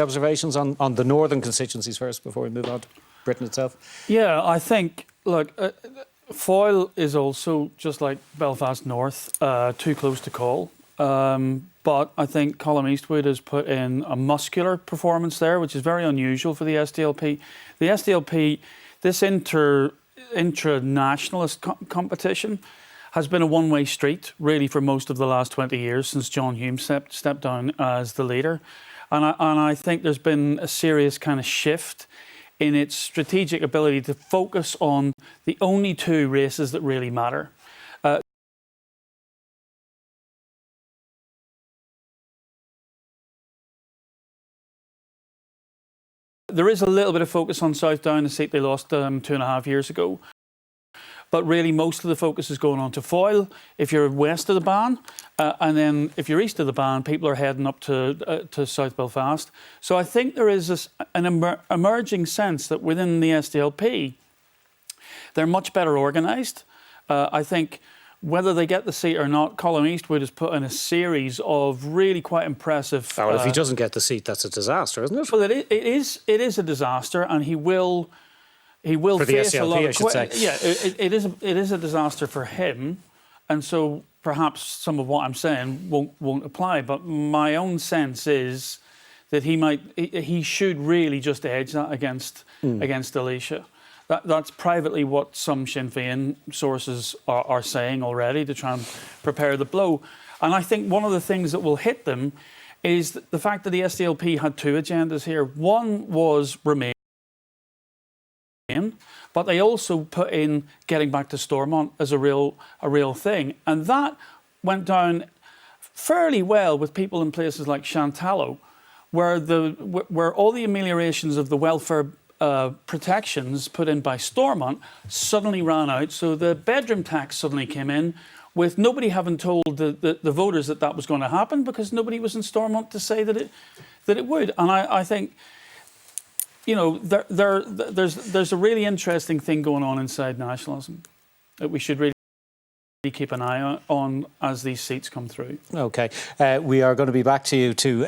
observations on the northern constituencies first before we move on to Britain itself? Yeah, I think, look, Foyle is also, just like Belfast North, too close to call. But I think Colm Eastwood has put in a muscular performance there, which is very unusual for the SDLP. The SDLP, this intra-nationalist competition has been a one-way street, really, for most of the last 20 years since John Hume stepped down as the leader. And I think there's been a serious kind of shift in its strategic ability to focus on the only two races that really matter. There is a little bit of focus on Southdown, the seat they lost 2.5 years ago. But really, most of the focus is going on to Foyle if you're west of the Ban. And then if you're east of the Ban, people are heading up to South Belfast. So I think there is an emerging sense that within the SDLP, they're much better organised. I think whether they get the seat or not, Colm Eastwood has put in a series of really quite impressive... Well, if he doesn't get the seat, that's a disaster, isn't it? Well, it is a disaster, and he will for the face SDLP, a lot of I should say. Yeah, it is a disaster for him, and so perhaps some of what I'm saying won't apply. But my own sense is that he should really just edge that against Alicia. That's privately what some Sinn Féin sources are saying already to try and prepare the blow. And I think one of the things that will hit them is the fact that the SDLP had two agendas here. One was Remain, but they also put in getting back to Stormont as a real thing. And that went down fairly well with people in places like Shantallow, where all the ameliorations of the welfare protections put in by Stormont suddenly ran out. So the bedroom tax suddenly came in with nobody having told the voters that was going to happen, because nobody was in Stormont to say that it would. And I think, you know, there's a really interesting thing going on inside nationalism that we should really keep an eye on as these seats come through. OK. We are going to be back to you to